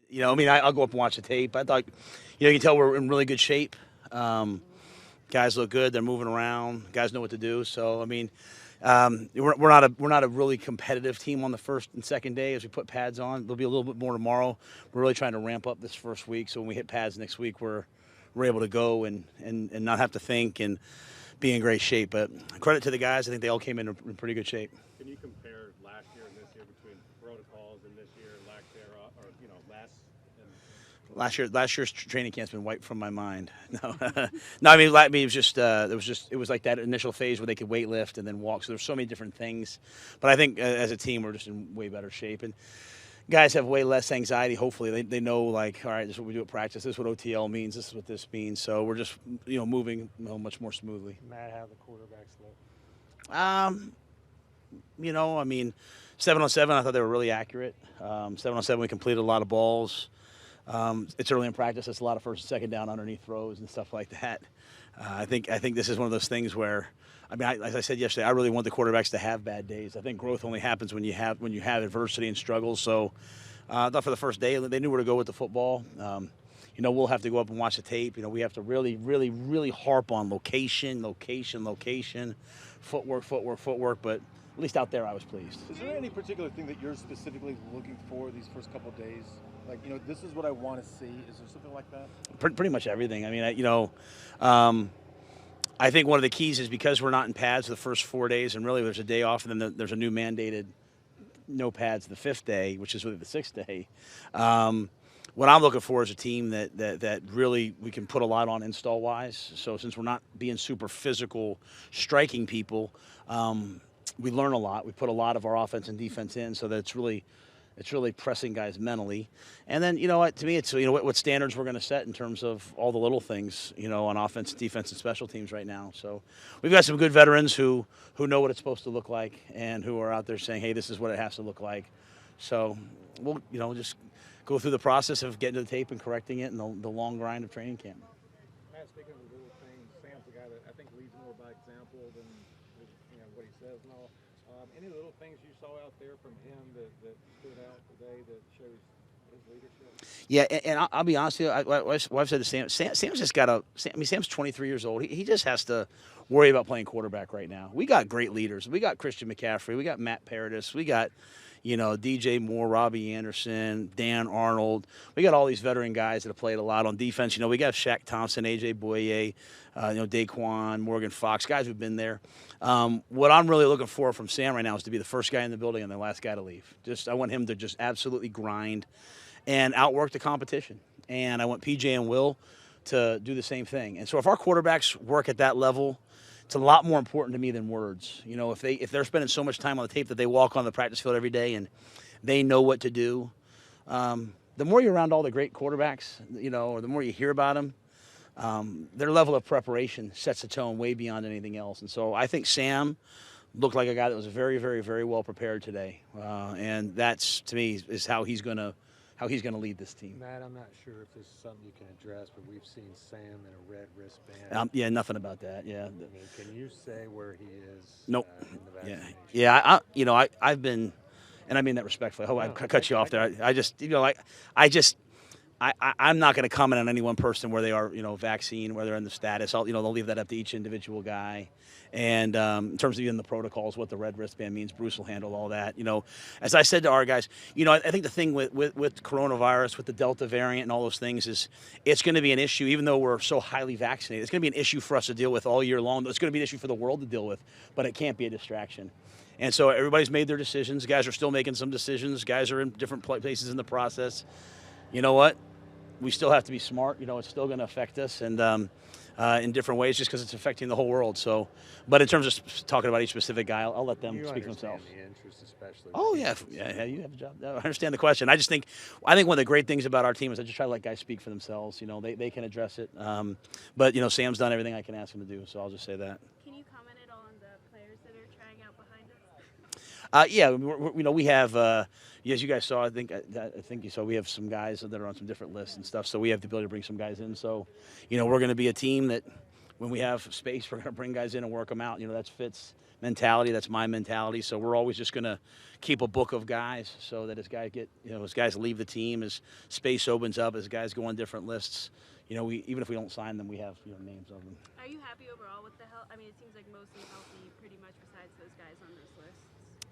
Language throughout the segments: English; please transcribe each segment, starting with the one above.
You know, I mean, I'll go up and watch the tape. I thought, you can tell we're in really good shape. Guys look good. They're moving around. Guys know what to do. So, I mean, we're not a really competitive team on the first and second day as we put pads on. There'll be a little bit more tomorrow. We're really trying to ramp up this first week. So when we hit pads next week, we're able to go and not have to think and be in great shape. But credit to the guys. I think they all came in pretty good shape. Can you compare last year and this year between protocols and this year, lack thereof, or last? Last year's training camp's been wiped from my mind. No, no. I mean, it was just it was like that initial phase where they could weight lift and then walk. So there's so many different things. But I think as a team, we're just in way better shape. And guys have way less anxiety. Hopefully, they know, like, all right, this is what we do at practice. This is what OTL means. This is what this means. So we're just moving much more smoothly. Matt, how the quarterbacks look? I mean, 7-on-7, I thought they were really accurate. 7-on-7, we completed a lot of balls. It's early in practice. It's a lot of first and second down underneath throws and stuff like that. I think this is one of those things where, I mean, as I said yesterday, I really want the quarterbacks to have bad days. I think growth only happens when you have adversity and struggles. So I thought for the first day they knew where to go with the football. We'll have to go up and watch the tape. We have to really, really, really harp on location, footwork. But at least out there, I was pleased. Is there any particular thing that you're specifically looking for these first couple of days? Like, this is what I want to see. Is there something like that? Pretty much everything. I mean, I think one of the keys is because we're not in pads the first 4 days, and really there's a day off, and then there's a new mandated no pads the fifth day, which is really the sixth day. What I'm looking for is a team that really we can put a lot on install-wise. So since we're not being super physical, striking people, we learn a lot. We put a lot of our offense and defense in, so that it's really pressing guys mentally. And then, to me, it's, what standards we're going to set in terms of all the little things, on offense, defense, and special teams right now. So we've got some good veterans who know what it's supposed to look like and who are out there saying, hey, this is what it has to look like. So we'll, just go through the process of getting to the tape and correcting it and the long grind of training camp. Matt, speaking of the little things, Sam's the guy that I think leads more by example than what he says and all. Any little things you saw out there from him that stood out today that shows his leadership? Yeah, and I'll be honest with you. I've said to Sam, Sam's just got Sam's 23 years old. He just has to worry about playing quarterback right now. We got great leaders. We got Christian McCaffrey. We got Matt Paradis. We got, DJ Moore, Robbie Anderson, Dan Arnold. We got all these veteran guys that have played a lot on defense. We got Shaq Thompson, A.J. Boye, Daquan, Morgan Fox, guys who've been there. What I'm really looking for from Sam right now is to be the first guy in the building and the last guy to leave. I want him to just absolutely grind and outwork the competition. And I want PJ and Will to do the same thing. And so if our quarterbacks work at that level, it's a lot more important to me than words. If they're spending so much time on the tape that they walk on the practice field every day and they know what to do, the more you're around all the great quarterbacks, or the more you hear about them, their level of preparation sets the tone way beyond anything else. And so I think Sam looked like a guy that was very, very, very well prepared today. And that's, to me, is how he's going to lead this team. Matt, I'm not sure if this is something you can address, but we've seen Sam in a red wristband. Yeah, nothing about that. Yeah. I mean, can you say where he is? Nope. In the vaccination? Yeah. I've been, and I mean that respectfully. I hope I cut you off there. I'm not going to comment on any one person where they are, vaccine, where they're in the status. They'll leave that up to each individual guy. And in terms of even the protocols, what the red wristband means, Bruce will handle all that. As I said to our guys, I think the thing with coronavirus, with the Delta variant and all those things is it's going to be an issue, even though we're so highly vaccinated. It's going to be an issue for us to deal with all year long. It's going to be an issue for the world to deal with, but it can't be a distraction. And so everybody's made their decisions. Guys are still making some decisions. Guys are in different places in the process. You know what? We still have to be smart. It's still going to affect us and in different ways just because it's affecting the whole world. So, but in terms of talking about each specific guy, I'll let them speak for themselves. The interest, especially. Oh, yeah. You have a job. I understand the question. I think one of the great things about our team is I just try to let guys speak for themselves. They can address it. But, Sam's done everything I can ask him to do, so I'll just say that. Can you comment at all on the players that are trying out behind us? We have, as you guys saw, I think you saw, we have some guys that are on some different lists and stuff. So we have the ability to bring some guys in. So, we're going to be a team that when we have space, we're going to bring guys in and work them out. That's Fitz's mentality. That's my mentality. So we're always just going to keep a book of guys so that as guys leave the team, as space opens up, as guys go on different lists, even if we don't sign them, we have names of them. Are you happy overall with the health? I mean, it seems like mostly healthy, pretty much besides those guys on those lists.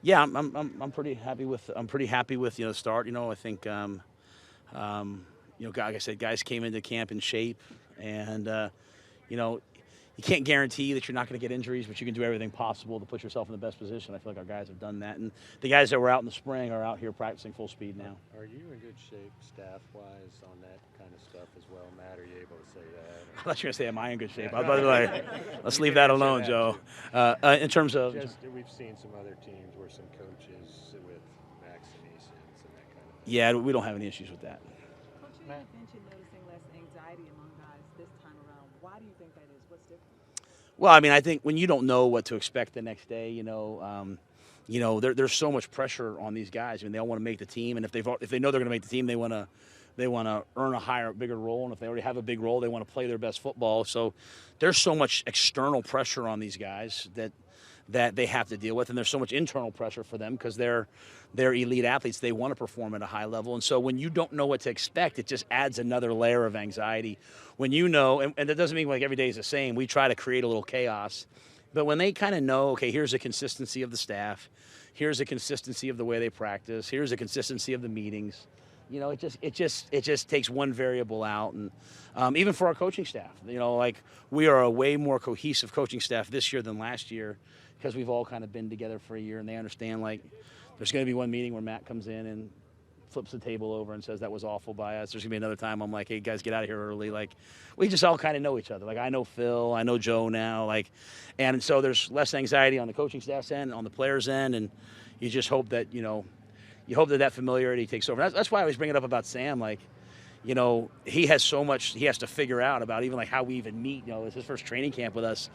Yeah, I'm pretty happy with the start. I think like I said, guys came into camp in shape, and you can't guarantee that you're not going to get injuries, but you can do everything possible to put yourself in the best position. I feel like our guys have done that, and the guys that were out in the spring are out here practicing full speed now. Are you in good shape staff-wise on that kind of stuff as well, Matt? Are you able to say that? I thought you were going to say, am I in good shape? I was about to be like, let's leave that alone, Joe. In terms of we've seen some other teams where some coaches with vaccinations and that kind of thing. Yeah, we don't have any issues with that. Coach, you mentioned noticing less anxiety among guys this time around. Why do you think that is? What's different? Well, I mean, I think when you don't know what to expect the next day, there's so much pressure on these guys. I mean, they all want to make the team, and if they know they're going to make the team, they want to earn a bigger role, and if they already have a big role, they want to play their best football. So there's so much external pressure on these guys that they have to deal with, and there's so much internal pressure for them because they're elite athletes. They want to perform at a high level, and so when you don't know what to expect, it just adds another layer of anxiety. When and that doesn't mean like every day is the same. We try to create a little chaos, but when they kind of know, okay, here's the consistency of the staff, here's the consistency of the way they practice, here's the consistency of the meetings. It just takes one variable out, and even for our coaching staff, we are a way more cohesive coaching staff this year than last year because we've all kind of been together for a year, and they understand there's going to be one meeting where Matt comes in and flips the table over and says that was awful by us. There's going to be another time I'm like, hey guys, get out of here early. We just all kind of know each other. I know Phil, I know Joe now, and so there's less anxiety on the coaching staff's end, on the players' end, and you just hope that you hope that familiarity takes over. That's why I always bring it up about Sam. He has so much he has to figure out about even how we even meet. It's his first training camp with us.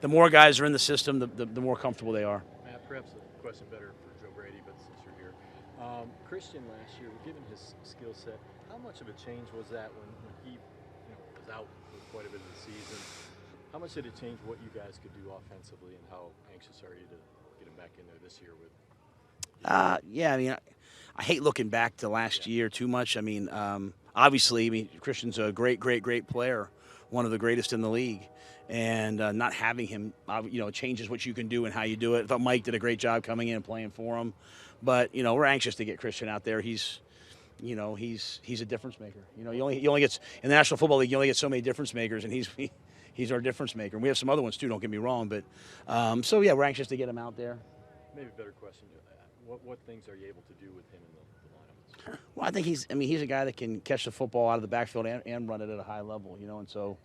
The more guys are in the system, the more comfortable they are. Matt, perhaps a question better for Joe Brady, but since you're here. Christian last year, given his skill set, how much of a change was that when he was out for quite a bit of the season? How much did it change what you guys could do offensively, and how anxious are you to get him back in there this year with? Yeah, I mean, I hate looking back to last year too much. I mean, obviously, Christian's a great player, one of the greatest in the league, and not having him, changes what you can do and how you do it. I thought Mike did a great job coming in and playing for him, but we're anxious to get Christian out there. He's a difference maker. He only gets in the National Football League. You only get so many difference makers, and he's our difference maker. And we have some other ones too. Don't get me wrong, but so yeah, we're anxious to get him out there. Maybe a better question. What things are you able to do with him in the lineups? Well, I think he's a guy that can catch the football out of the backfield and run it at a high level, and so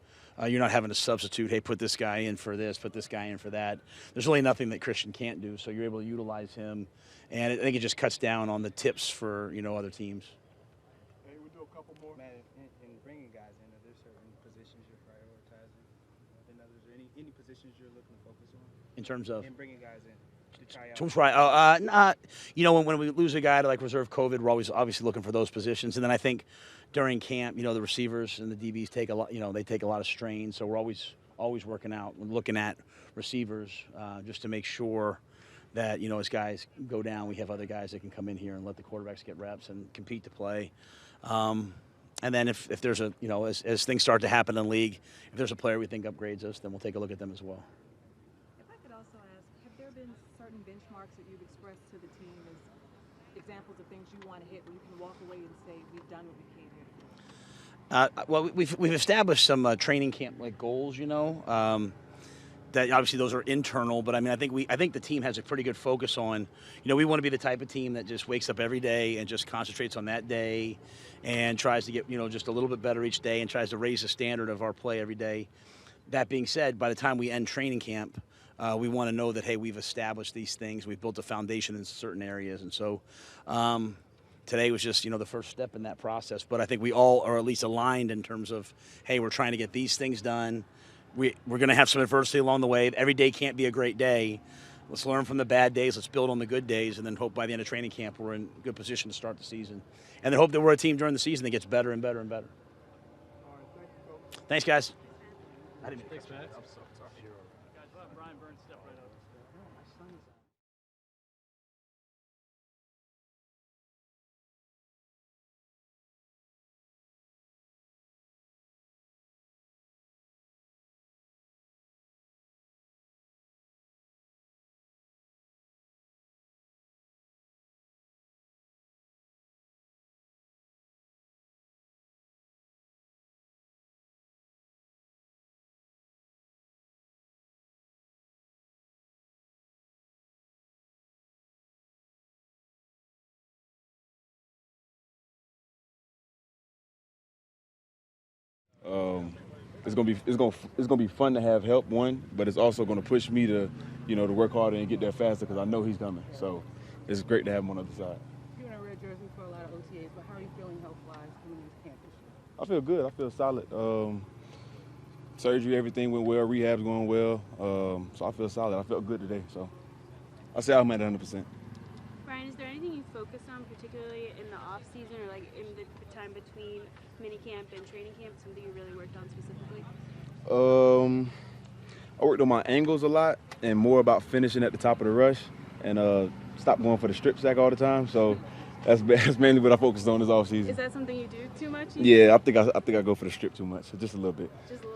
you're not having to substitute, hey, put this guy in for this, put this guy in for that. There's really nothing that Christian can't do, so you're able to utilize him, and I think it just cuts down on the tips for, other teams. Hey, we'll do a couple more. Matt, in bringing guys in, are there certain positions you're prioritizing? And are there any positions you're looking to focus on? In terms of? In bringing guys in. When we lose a guy to reserve COVID, we're always obviously looking for those positions, and then I think during camp, the receivers and the DBs take a lot. They take a lot of strain, so we're always working out and looking at receivers just to make sure that as guys go down, we have other guys that can come in here and let the quarterbacks get reps and compete to play. And then if there's as things start to happen in the league, if there's a player we think upgrades us, then we'll take a look at them as well. Have there been certain benchmarks that you've expressed to the team as examples of things you want to hit where you can walk away and say, we've done what we came here to do? Well, we've established some training camp goals, that obviously those are internal, but I mean, I think the team has a pretty good focus on, we want to be the type of team that just wakes up every day and just concentrates on that day and tries to get, just a little bit better each day and tries to raise the standard of our play every day. That being said, by the time we end training camp, we want to know that, hey, we've established these things. We've built a foundation in certain areas. And so today was just, the first step in that process. But I think we all are at least aligned in terms of, hey, we're trying to get these things done. We're going to have some adversity along the way. Every day can't be a great day. Let's learn from the bad days. Let's build on the good days, and then hope by the end of training camp we're in good position to start the season. And then hope that we're a team during the season that gets better and better and better. All right, thank you, Coach. Thanks, guys. I didn't mean to Thanks, cut you. Matt. I'm so sorry. Guys, we'll have Brian Burns step right up. It's gonna be fun to have help, one, but it's also gonna push me to, to work harder and get there faster because I know he's coming. So it's great to have him on the other side. You're in a red jersey for a lot of OTAs, but how are you feeling health-wise coming into camp this year? I feel good. I feel solid. Surgery, everything went well. Rehab's going well. So I feel solid. I felt good today. So I say I'm at 100%. Brian, is there anything you focus on, particularly in the off season or like in the time between minicamp and training camp? Something you really worked on specifically? I worked on my angles a lot and more about finishing at the top of the rush and stop going for the strip sack all the time. So that's mainly what I focused on this offseason. Is that something you do too much? Yeah, I think I go for the strip too much, just a little bit.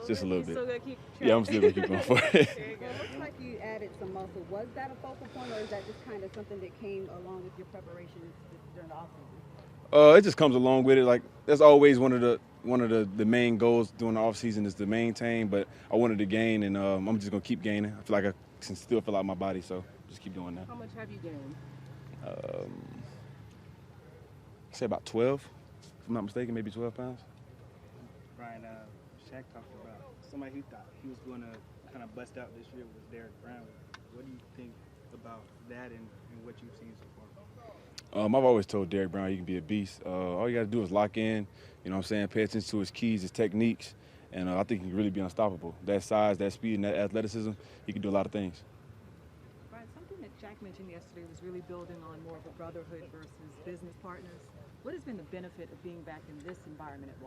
Just a little bit. bit. Still gotta keep Yeah, I'm still gonna keep going for it. There you go. It looks like you added some muscle. Was that a focal point, or is that just kind of something that came along with your preparation during the offseason? It just comes along with it. Like that's always one of the main goals during the off season is to maintain. But I wanted to gain, and I'm just gonna keep gaining. I feel like I can still fill out my body, so just keep doing that. How much have you gained? Say about 12, if I'm not mistaken, maybe 12 pounds. Brian, Shaq talked about somebody who thought he was going to kind of bust out this year was Derek Brown. What do you think about that and what you've seen so far? I've always told Derek Brown he can be a beast. All you got to do is lock in, pay attention to his keys, his techniques, and I think he can really be unstoppable. That size, that speed, and that athleticism, he can do a lot of things. Brian, something that Jack mentioned yesterday was really building on more of a brotherhood versus business partners. What has been the benefit of being back in this environment at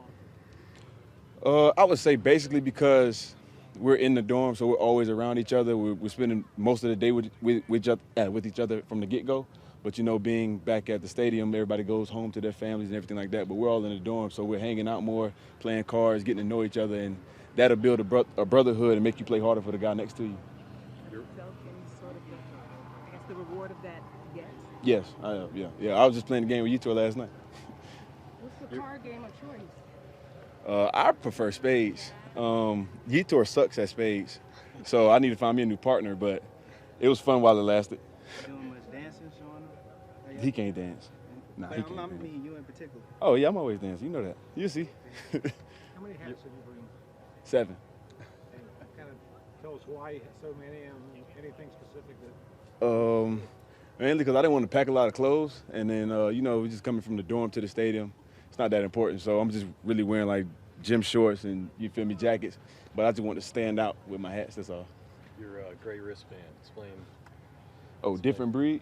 Walton? I would say basically because we're in the dorm, so we're always around each other. We're spending most of the day with each other from the get-go. But, being back at the stadium, everybody goes home to their families and everything like that. But we're all in the dorm, so we're hanging out more, playing cards, getting to know each other, and that'll build a brotherhood and make you play harder for the guy next to you. Have you felt any sort of, the reward of that yet? Yes, I have, yeah. I was just playing the game with you two last night. What's the card game of choice? I prefer spades. Yitor sucks at spades, so I need to find me a new partner, but it was fun while it lasted. Doing much dancing, showing up? He can't dance. Nah, he But can't I'm dance. meaning you in particular. Oh, yeah, I'm always dancing. You know that. You see. How many hats have you bring? 7. And kind of tell us why so many and anything specific that. Mainly because I didn't want to pack a lot of clothes, and then we're just coming from the dorm to the stadium. It's not that important, so I'm just really wearing like gym shorts and jackets. But I just want to stand out with my hats. That's all. Your gray wristband. Explain. Oh, different breed.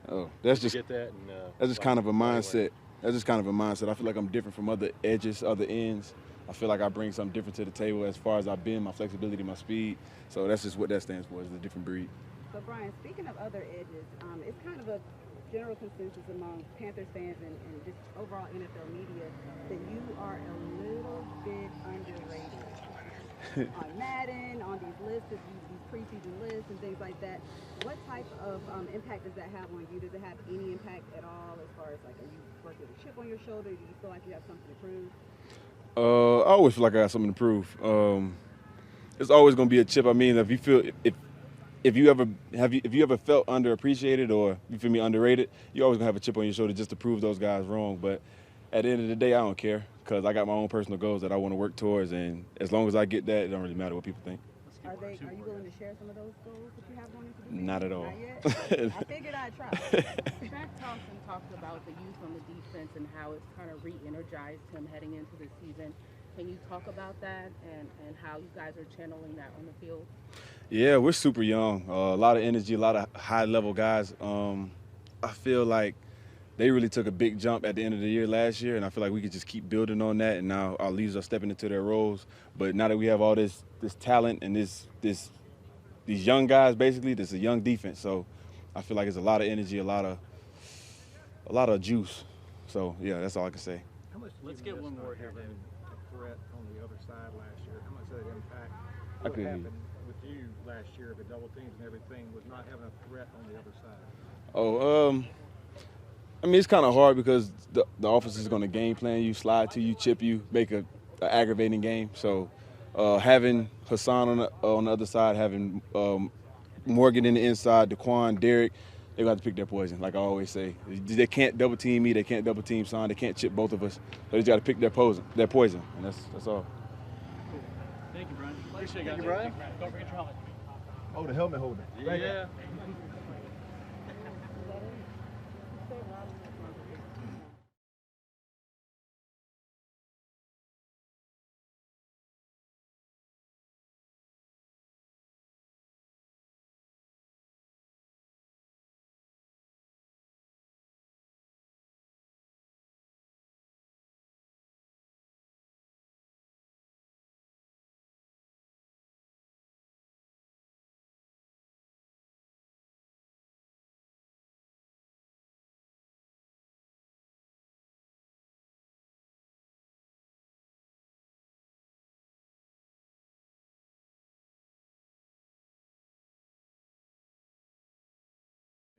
Oh, that's Did just you get that? And, that's just kind of a mindset. That's just kind of a mindset. I feel like I'm different from other edges, other ends. I feel like I bring something different to the table as far as I've been, my flexibility, my speed. So that's just what that stands for, is a different breed. So, Brian, speaking of other edges, it's kind of a general consensus among Panthers fans and just overall NFL media that you are a little bit underrated on Madden, on these lists, these preseason lists and things like that. What type of impact does that have on you? Does it have any impact at all as far as, like, are you working with a chip on your shoulder? Do you feel like you have something to prove? I always feel like I got something to prove. It's always going to be a chip. I mean, if you ever felt underappreciated or you feel me underrated, you always gonna have a chip on your shoulder just to prove those guys wrong. But at the end of the day, I don't care because I got my own personal goals that I want to work towards, and as long as I get that, it don't really matter what people think. Are you willing to share some of those goals that you have going into the season? Not at all. Not yet? I figured I'd try. Shaq Thompson talked about the youth on the defense and how it's kind of re-energized him heading into the season. Can you talk about that and how you guys are channeling that on the field? Yeah, we're super young. A lot of energy, a lot of high-level guys. I feel like they really took a big jump at the end of the year last year, and I feel like we could just keep building on that. And now our leaders are stepping into their roles. But now that we have all this talent and these young guys, basically, this is a young defense. So I feel like it's a lot of energy, a lot of juice. So yeah, that's all I can say. How much did Let's you get miss one more not here, having a threat on the other side last year? How much did that impact? I What couldn't hear happened with you last year, the double teams and everything, was not having a threat on the other side? I mean, it's kind of hard because the offense is going to game plan you, slide to you, chip you, make a aggravating game. So having Hassan on the other side, having Morgan in the inside, Daquan, Derek, they got to pick their poison. Like I always say, they can't double team me, they can't double team Son, they can't chip both of us. They just got to pick their poison, and that's all. Thank you, Brian. Appreciate it, Thank guys. you, Brian. Don't forget your helmet. Oh, the helmet holder. Yeah.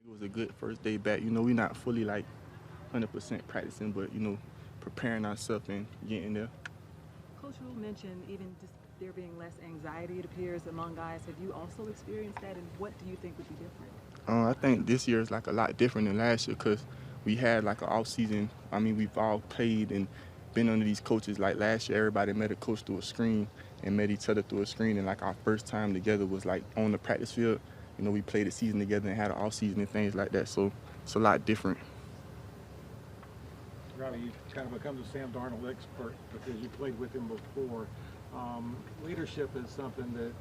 It was a good first day back. You know, we're not fully like 100% practicing, but, you know, preparing ourselves and getting there. Coach Rhule mentioned even just there being less anxiety, it appears, among guys. Have you also experienced that, and what do you think would be different? I think this year is like a lot different than last year because we had like an off season. I mean, we've all played and been under these coaches. Like last year, everybody met a coach through a screen and met each other through a screen. And like our first time together was like on the practice field. You know, we played a season together and had an off season and things like that. So it's a lot different. Robbie, you kind of become the Sam Darnold expert because you played with him before. Leadership is something that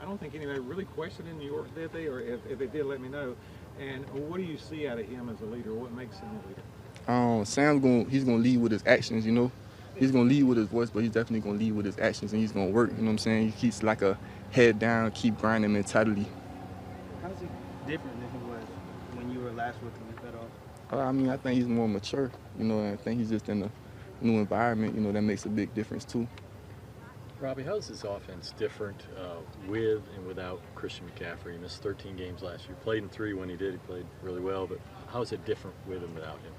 I don't think anybody really questioned in New York, did they? Or if they did, let me know. And what do you see out of him as a leader? What makes him a leader? He's gonna lead with his actions. You know, he's gonna lead with his voice, but he's definitely gonna lead with his actions, and he's gonna work. You know what I'm saying? He keeps like a head down, keep grinding mentality. How's he different than he was when you were last with him, if at all? I mean, I think he's more mature. You know, and I think he's just in a new environment. You know, that makes a big difference too. Robbie, how is this offense different with and without Christian McCaffrey? He missed 13 games last year. Played in 3 when he did. He played really well. But how is it different with and without him?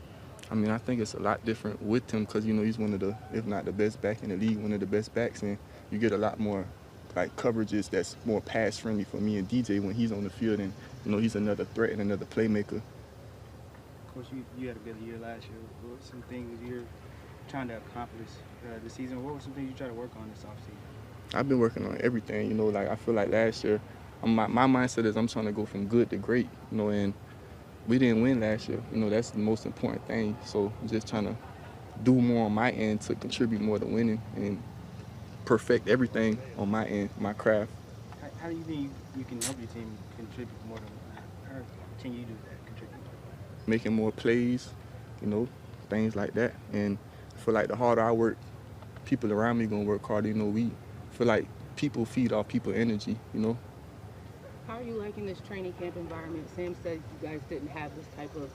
I mean, I think it's a lot different with him because, you know, he's one of the, if not the best back in the league, one of the best backs. And you get a lot more, like, coverages that's more pass-friendly for me and DJ when he's on the field. And, you know, he's another threat and another playmaker. Of course, you had a good year last year. What were some things you're trying to accomplish this season? What were some things you try to work on this offseason? I've been working on everything, you know, like I feel like last year, my mindset is I'm trying to go from good to great, you know, and we didn't win last year. You know, that's the most important thing. So I'm just trying to do more on my end to contribute more to winning and perfect everything on my end, my craft. How do you think you can help your team contribute more to, how can you do that, contribute? Making more plays, you know, things like that. And I feel like the harder I work, people around me gonna work harder. You know, we feel like people feed off people energy, you know. How are you liking this training camp environment? Sam said you guys didn't have this type of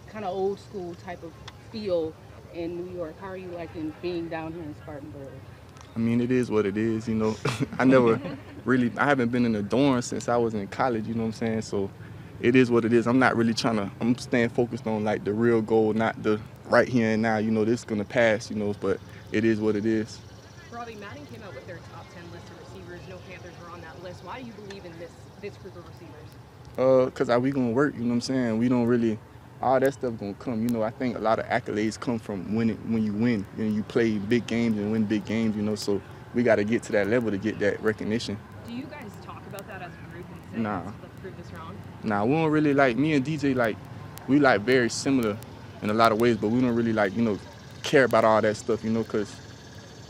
kind of old school type of feel in New York. How are you liking being down here in Spartanburg? I mean, it is what it is, you know. I haven't been in a dorm since I was in college, you know what I'm saying? So it is what it is. I'm not really I'm staying focused on like the real goal, not the right here and now, you know, this is gonna pass, you know, but it is what it is. Robbie, Madden came out with their top 10 list of receivers. No Panthers were on that list. Why do you believe in this group of receivers? Because we gonna work, you know what I'm saying? We don't really, all that stuff gonna come. You know, I think a lot of accolades come from when you win and you play big games and win big games, you know, so we gotta get to that level to get that recognition. Do you guys talk about that as a group and say, let's prove this wrong? Nah, we don't really, like, me and DJ, like, we like very similar in a lot of ways, but we don't really, like, you know, care about all that stuff, you know, because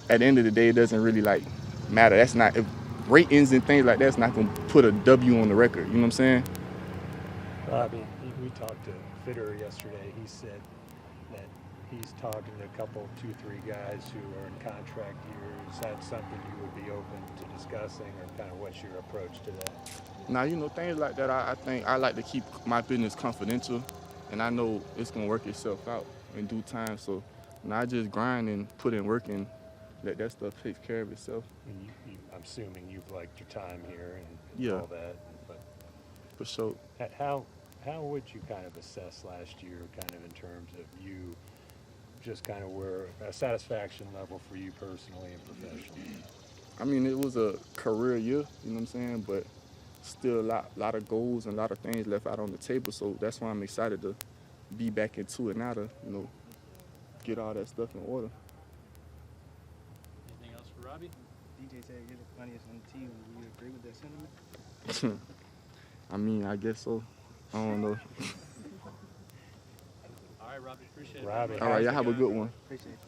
at the end of the day, it doesn't really, like, matter. That's not, if ratings and things like that's not going to put a W on the record, you know what I'm saying? Robbie, we talked to Fitter yesterday. He said that he's talking to a couple, 2-3 guys who are in contract years. Is that something you would be open to discussing, or kind of what's your approach to that? Now, you know, things like that, I think I like to keep my business confidential, and I know it's going to work itself out in due time. So now I just grind and put in work and let that stuff take care of itself. And I'm assuming you've liked your time here and Yeah. all that. But For sure. how would you kind of assess last year, kind of in terms of you, just kind of where a satisfaction level for you personally and professionally? I mean, it was a career year, you know what I'm saying? But still a lot of goals and a lot of things left out on the table. So that's why I'm excited to be back into it now to, you know, get all that stuff in order. Anything else for Robbie? DJ said you're the funniest on the team. Do you agree with that sentiment? I mean, I guess so. I don't know. All right, Robbie. Appreciate it. Robbie, All right, y'all have a good one. Appreciate it.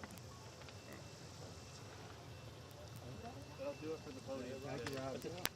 That'll do it for the podium. Thank you, Rob.